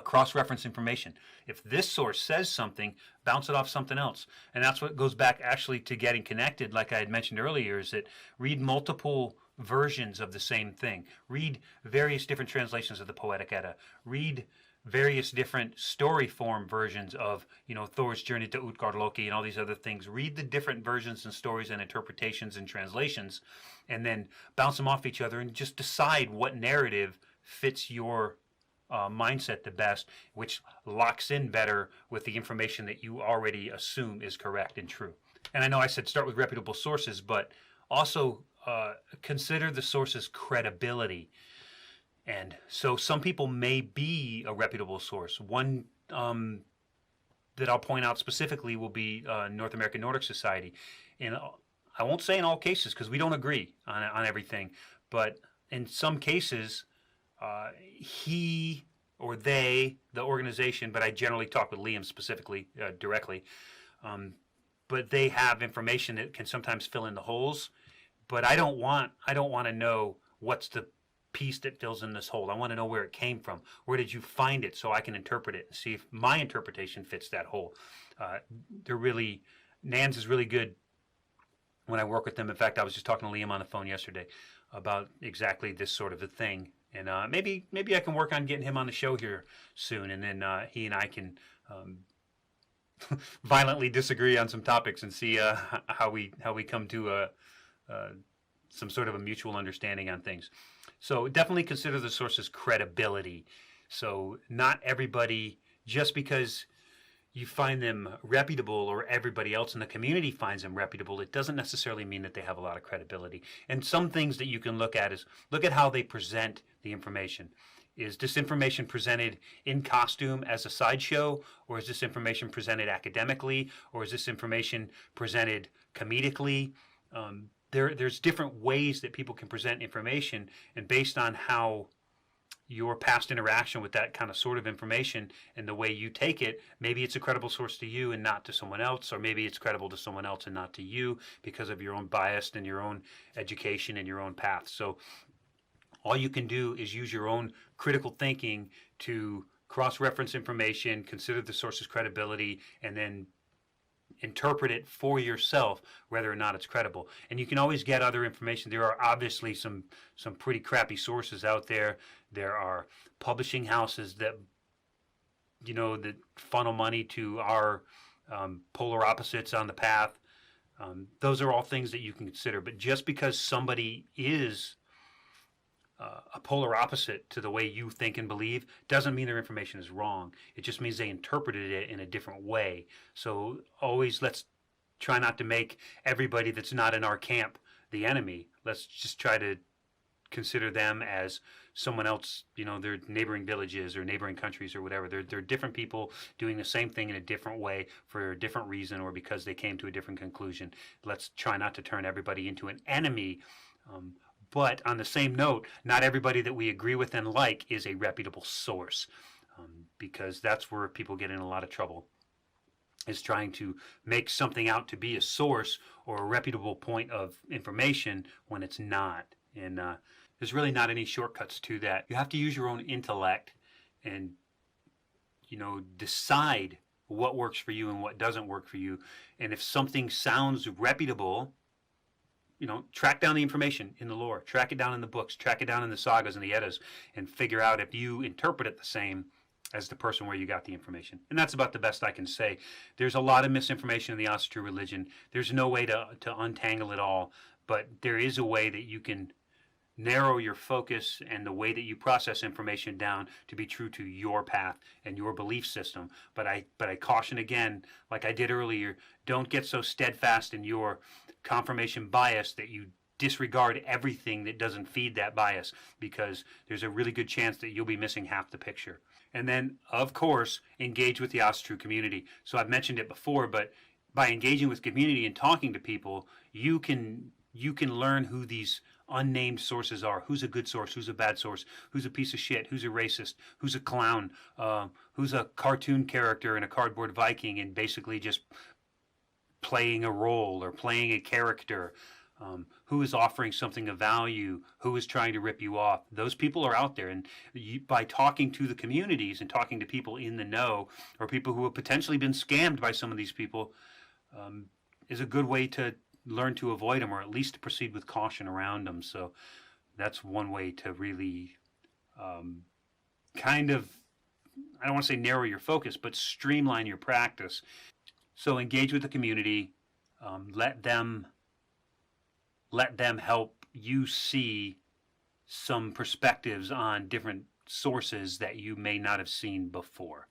Cross-reference information. If this source says something, bounce it off something else. And that's what goes back actually to getting connected, like I had mentioned earlier, is that read multiple versions of the same thing. Read various different translations of the Poetic Edda. Read various different story form versions of, Thor's journey to Utgard-Loki and all these other things. Read the different versions and stories and interpretations and translations, and then bounce them off each other and just decide what narrative fits your mindset the best, which locks in better with the information that you already assume is correct and true. And I know I said start with reputable sources, but also consider the source's credibility. And so some people may be a reputable source. One that I'll point out specifically will be North American Nordic Society. And I won't say in all cases because we don't agree on everything, but in some cases, he or they, the organization, but I generally talk with Liam specifically, directly, but they have information that can sometimes fill in the holes. But I don't want to know what's the piece that fills in this hole. I want to know where it came from. Where did you find it so I can interpret it and see if my interpretation fits that hole. NANS is really good when I work with them. In fact, I was just talking to Liam on the phone yesterday about exactly this sort of a thing. And maybe I can work on getting him on the show here soon, and then he and I can violently disagree on some topics and see how we come to some sort of a mutual understanding on things. So definitely consider the source's credibility. So not everybody, just because you find them reputable or everybody else in the community finds them reputable, it doesn't necessarily mean that they have a lot of credibility. And some things that you can look at is look at how they present the information. Is this information presented in costume as a sideshow, or is this information presented academically, or is this information presented comedically? There's different ways that people can present information, and based on how your past interaction with that kind of sort of information and the way you take it, maybe it's a credible source to you and not to someone else, or maybe it's credible to someone else and not to you because of your own bias and your own education and your own path. So all you can do is use your own critical thinking to cross-reference information, consider the source's credibility, and then interpret it for yourself whether or not it's credible. And you can always get other information. There are obviously some pretty crappy sources out there. There are publishing houses that that funnel money to our polar opposites on the path. Those are all things that you can consider. But just because somebody is a polar opposite to the way you think and believe doesn't mean their information is wrong. It just means they interpreted it in a different way. So always let's try not to make everybody that's not in our camp the enemy. Let's just try to consider them as someone else, their neighboring villages or neighboring countries or whatever. They're different people doing the same thing in a different way for a different reason or because they came to a different conclusion. Let's try not to turn everybody into an enemy. But on the same note, not everybody that we agree with and like is a reputable source, because that's where people get in a lot of trouble, is trying to make something out to be a source or a reputable point of information when it's not. And there's really not any shortcuts to that. You have to use your own intellect and, decide what works for you and what doesn't work for you. And if something sounds reputable, track down the information in the lore, track it down in the books, track it down in the sagas and the Eddas, and figure out if you interpret it the same as the person where you got the information. And that's about the best I can say. There's a lot of misinformation in the Asatru religion. There's no way to untangle it all, but there is a way that you can narrow your focus and the way that you process information down to be true to your path and your belief system. But I caution again, like I did earlier, don't get so steadfast in your confirmation bias that you disregard everything that doesn't feed that bias, because there's a really good chance that you'll be missing half the picture. And then, of course, engage with the Asatru community. So I've mentioned it before, but by engaging with community and talking to people, you can learn who these unnamed sources are. Who's a good source? Who's a bad source? Who's a piece of shit? Who's a racist? Who's a clown? Who's a cartoon character in a cardboard Viking and basically just playing a role or playing a character? Who is offering something of value? Who is trying to rip you off? Those people are out there, and by talking to the communities and talking to people in the know, or people who have potentially been scammed by some of these people, is a good way to learn to avoid them, or at least to proceed with caution around them. So that's one way to really kind of, I don't want to say narrow your focus, but streamline your practice. So engage with the community, let them help you see some perspectives on different sources that you may not have seen before.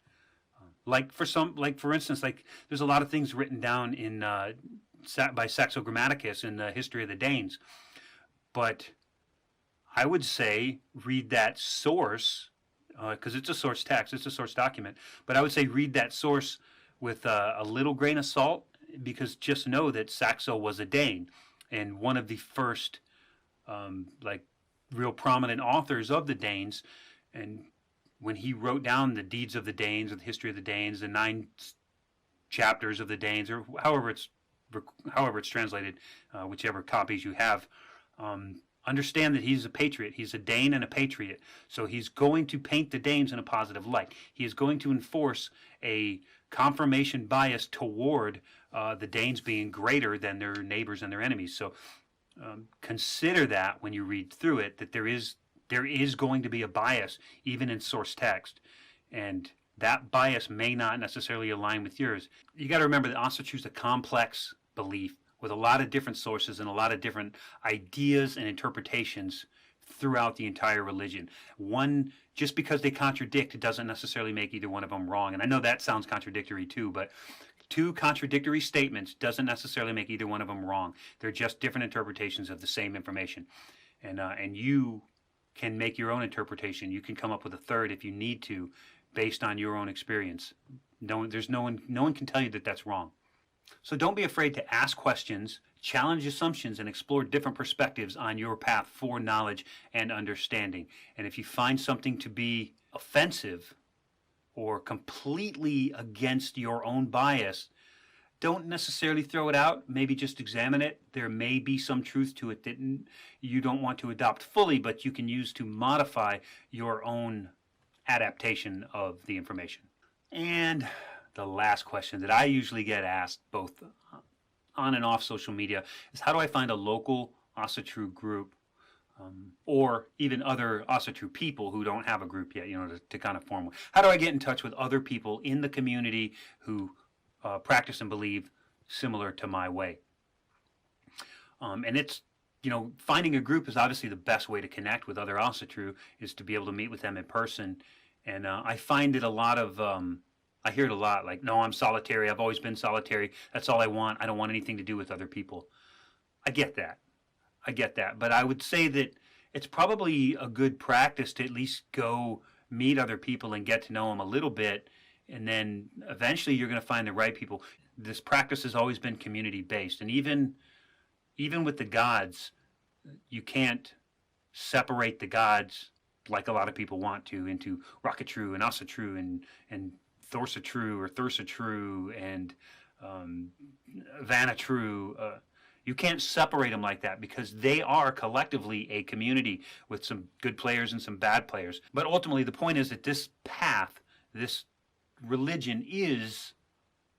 For instance, there's a lot of things written down in by Saxo Grammaticus in the history of the Danes, but I would say read that source, because it's a source text, it's a source document, but I would say read that source with a little grain of salt, because just know that Saxo was a Dane, and one of the first real prominent authors of the Danes. And when he wrote down the deeds of the Danes, or the history of the Danes, the 9 chapters of the Danes, or however it's translated, whichever copies you have, understand that he's a patriot. He's a Dane and a patriot. So he's going to paint the Danes in a positive light. He is going to enforce a confirmation bias toward the Danes being greater than their neighbors and their enemies. So consider that when you read through it, that there is going to be a bias even in source text, and that bias may not necessarily align with yours. You got to remember that Asatru is a complex belief with a lot of different sources and a lot of different ideas and interpretations throughout the entire religion. One, just because they contradict doesn't necessarily make either one of them wrong. And I know that sounds contradictory too, but 2 contradictory statements doesn't necessarily make either one of them wrong. They're just different interpretations of the same information. And you can make your own interpretation. You can come up with a third if you need to, based on your own experience. No one can tell you that that's wrong. So don't be afraid to ask questions, challenge assumptions, and explore different perspectives on your path for knowledge and understanding. And if you find something to be offensive or completely against your own bias, don't necessarily throw it out. Maybe just examine it. There may be some truth to it that you don't want to adopt fully, but you can use to modify your own adaptation of the information. And the last question that I usually get asked, both on and off social media, is how do I find a local Asatru group, or even other Asatru people who don't have a group yet, to kind of form one. How do I get in touch with other people in the community who practice and believe similar to my way? And it's, finding a group is obviously the best way to connect with other Asatru, is to be able to meet with them in person. And I find it a lot of, I hear it a lot, like, no, I'm solitary. I've always been solitary. That's all I want. I don't want anything to do with other people. I get that. But I would say that it's probably a good practice to at least go meet other people and get to know them a little bit. And then eventually you're going to find the right people. This practice has always been community-based. And even with the gods, you can't separate the gods like a lot of people want to into Rocketru and Asatru and Thorsatru or Thursatru and Vanatru. You can't separate them like that, because they are collectively a community with some good players and some bad players. But ultimately, the point is that this path, this religion, is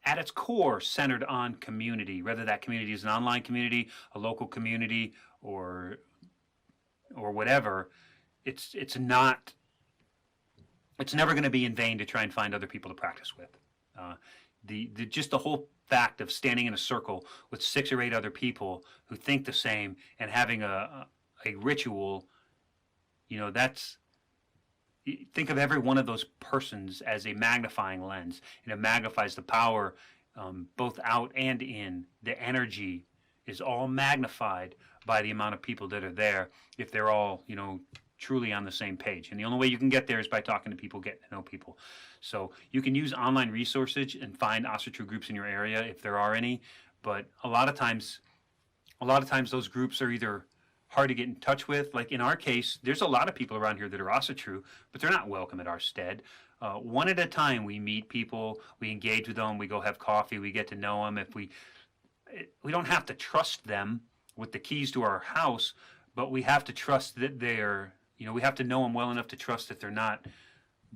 at its core centered on community, whether that community is an online community, a local community, or whatever. It's never going to be in vain to try and find other people to practice with. Just the whole fact of standing in a circle with 6 or 8 other people who think the same and having a ritual think of every one of those persons as a magnifying lens, and it magnifies the power both out and in. The energy is all magnified by the amount of people that are there if they're all, truly on the same page. And the only way you can get there is by talking to people, getting to know people. So you can use online resources and find Asatru groups in your area if there are any, but a lot of times those groups are either hard to get in touch with. Like in our case, there's a lot of people around here that are Asatru, but they're not welcome at our stead. One at a time, we meet people, we engage with them, we go have coffee, we get to know them. We don't have to trust them with the keys to our house, but we have to trust that we have to know them well enough to trust that they're not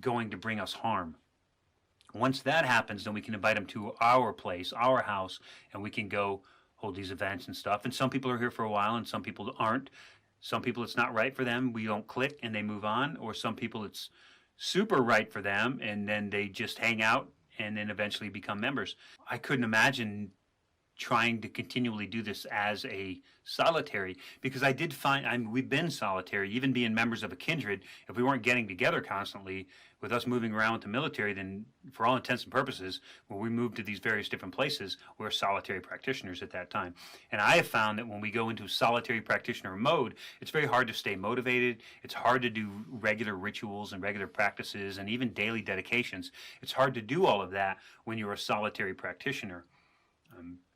going to bring us harm. Once that happens, then we can invite them to our place, our house, and we can go hold these events and stuff. And some people are here for a while and some people aren't. Some people it's not right for them, we don't click and they move on, or some people it's super right for them and then they just hang out and then eventually become members. I couldn't imagine trying to continually do this as a solitary, because I did find, we've been solitary, even being members of a kindred. If we weren't getting together constantly, with us moving around with the military, then for all intents and purposes, when we moved to these various different places, we were solitary practitioners at that time. And I have found that when we go into solitary practitioner mode, it's very hard to stay motivated. It's hard to do regular rituals and regular practices and even daily dedications. It's hard to do all of that when you're a solitary practitioner.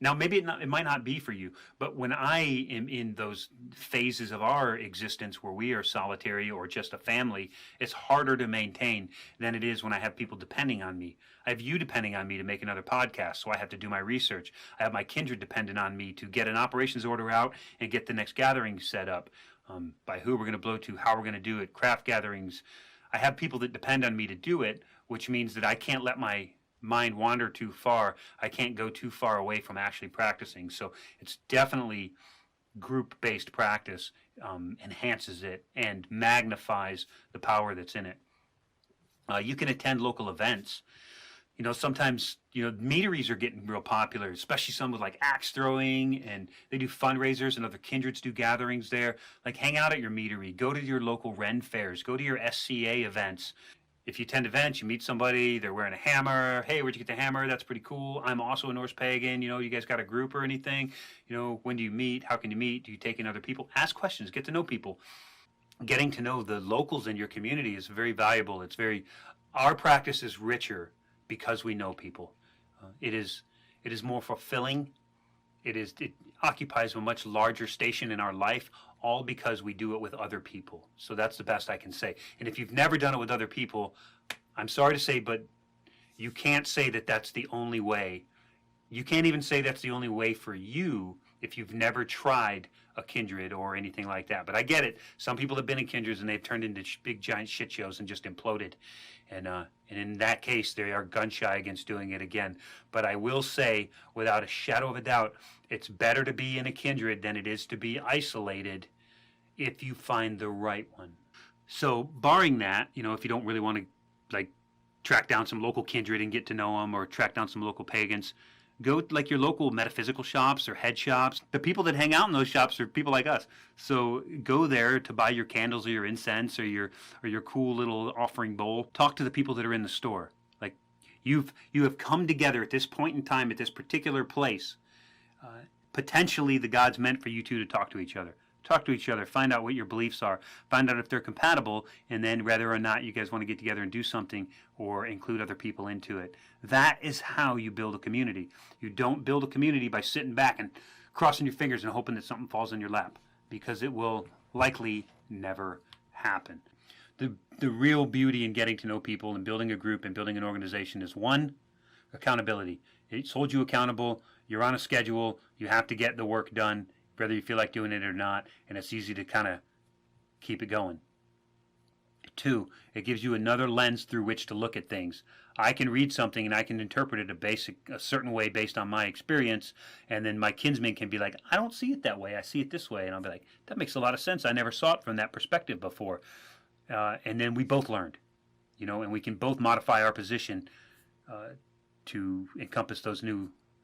Now, maybe it might not be for you, but when I am in those phases of our existence where we are solitary or just a family, it's harder to maintain than it is when I have people depending on me. I have you depending on me to make another podcast, so I have to do my research. I have my kindred dependent on me to get an operations order out and get the next gathering set up, by who we're going to blow to, how we're going to do it, craft gatherings. I have people that depend on me to do it, which means that I can't let my mind wander too far. I can't go too far away from actually practicing. So it's definitely group-based practice enhances it and magnifies the power that's in it. You can attend local events. Sometimes, meaderies are getting real popular, especially some with like axe throwing, and they do fundraisers and other kindreds do gatherings there. Like hang out at your meadery, go to your local Ren fairs, go to your SCA events. If you attend events, you meet somebody, they're wearing a hammer. Hey, where'd you get the hammer? That's pretty cool. I'm also a Norse Pagan. You guys got a group or anything? When do you meet? How can you meet? Do you take in other people? Ask questions. Get to know people. Getting to know the locals in your community is very valuable. Our practice is richer because we know people. It is more fulfilling. It occupies a much larger station in our life, all because we do it with other people. So that's the best I can say. And if you've never done it with other people, I'm sorry to say, but you can't say that that's the only way. You can't even say that's the only way for you if you've never tried a kindred or anything like that. But I get it. Some people have been in kindreds and they've turned into big giant shit shows and just imploded. And in that case, they are gun shy against doing it again. But I will say, without a shadow of a doubt, it's better to be in a kindred than it is to be isolated if you find the right one. So barring that, if you don't really want to track down some local kindred and get to know them, or track down some local pagans, go to your local metaphysical shops or head shops. The people that hang out in those shops are people like us. So go there to buy your candles or your incense or your cool little offering bowl. Talk to the people that are in the store. You have come together at this point in time at this particular place. Potentially the gods meant for you two to talk to each other. Talk to each other, find out what your beliefs are, find out if they're compatible, and then whether or not you guys want to get together and do something or include other people into it. That is how you build a community. You don't build a community by sitting back and crossing your fingers and hoping that something falls in your lap, because it will likely never happen. The real beauty in getting to know people and building a group and building an organization is, one, accountability. It's hold you accountable. You're on a schedule. You have to get the work done, whether you feel like doing it or not, and it's easy to kind of keep it going. Two, it gives you another lens through which to look at things. I can read something and I can interpret it a certain way based on my experience, and then my kinsman can be like, I don't see it that way, I see it this way, and I'll be like, that makes a lot of sense, I never saw it from that perspective before. And then we both learned, and we can both modify our position to encompass those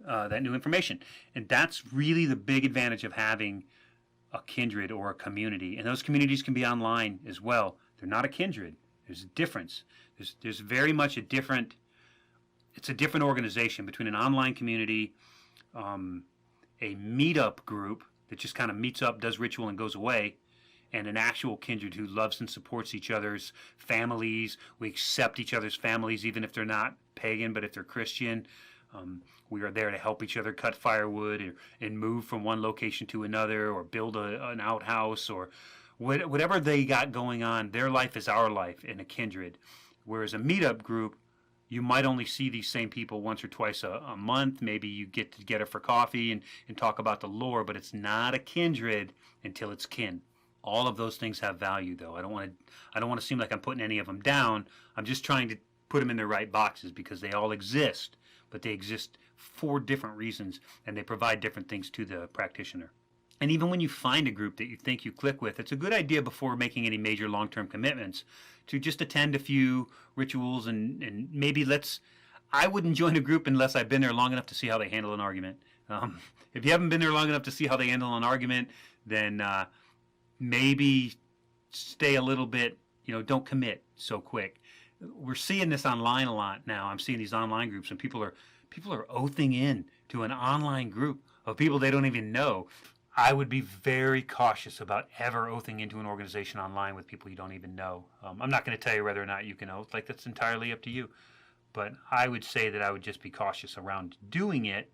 that new information. And that's really the big advantage of having a kindred or a community. And those communities can be online as well. They're not a kindred. There's a difference. There's very much a different organization between an online community, a meetup group that just kind of meets up, does ritual, and goes away, and an actual kindred who loves and supports each other's families. We accept each other's families, even if they're not pagan, but if they're Christian. We are there to help each other cut firewood and move from one location to another, or build an outhouse, or whatever they got going on. Their life is our life in a kindred. Whereas a meetup group, you might only see these same people once or twice a month. Maybe you get together for coffee and talk about the lore, but it's not a kindred until it's kin. All of those things have value, though. I don't want to seem like I'm putting any of them down. I'm just trying to put them in their right boxes, because they all exist, but they exist for different reasons, and they provide different things to the practitioner. And even when you find a group that you think you click with, it's a good idea, before making any major long-term commitments, to just attend a few rituals and maybe I wouldn't join a group unless I've been there long enough to see how they handle an argument. If you haven't been there long enough to see how they handle an argument, then maybe stay a little bit, don't commit so quick. We're seeing this online a lot now. I'm seeing these online groups, and people are oathing in to an online group of people they don't even know. I would be very cautious about ever oathing into an organization online with people you don't even know. I'm not going to tell you whether or not you can oath. That's entirely up to you. But I would say that I would just be cautious around doing it.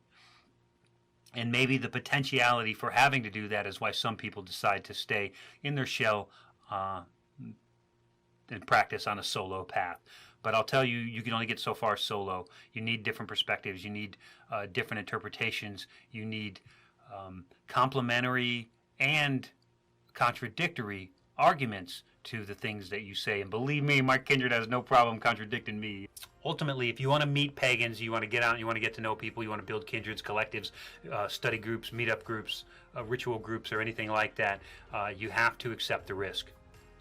And maybe the potentiality for having to do that is why some people decide to stay in their shell and practice on a solo path. But I'll tell you, you can only get so far solo. You need different perspectives. You need different interpretations. You need complementary and contradictory arguments to the things that you say. And believe me, my kindred has no problem contradicting me. Ultimately, if you want to meet pagans, you want to get out, you want to get to know people, you want to build kindreds, collectives, study groups, meetup groups, ritual groups, or anything like that, you have to accept the risk.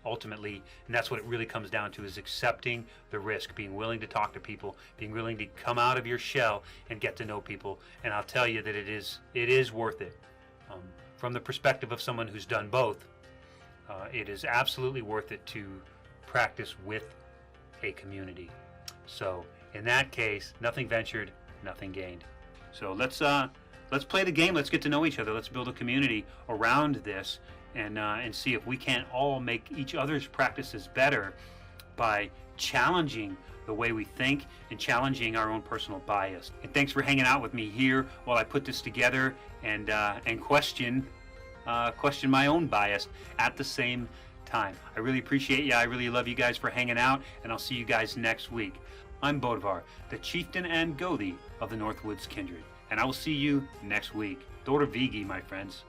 Ultimately, and that's what it really comes down to, is accepting the risk, being willing to talk to people, being willing to come out of your shell and get to know people. And I'll tell you that it is worth it. From the perspective of someone who's done both, it is absolutely worth it to practice with a community. So in that case, nothing ventured, nothing gained. So let's play the game. Let's get to know each other. Let's build a community around this, and see if we can't all make each other's practices better by challenging the way we think and challenging our own personal bias. And thanks for hanging out with me here while I put this together and question my own bias at the same time. I really appreciate you. I really love you guys for hanging out, and I'll see you guys next week. I'm Bodvar, the chieftain and Gothi of the Northwoods Kindred, and I will see you next week. Þórr, viki, my friends.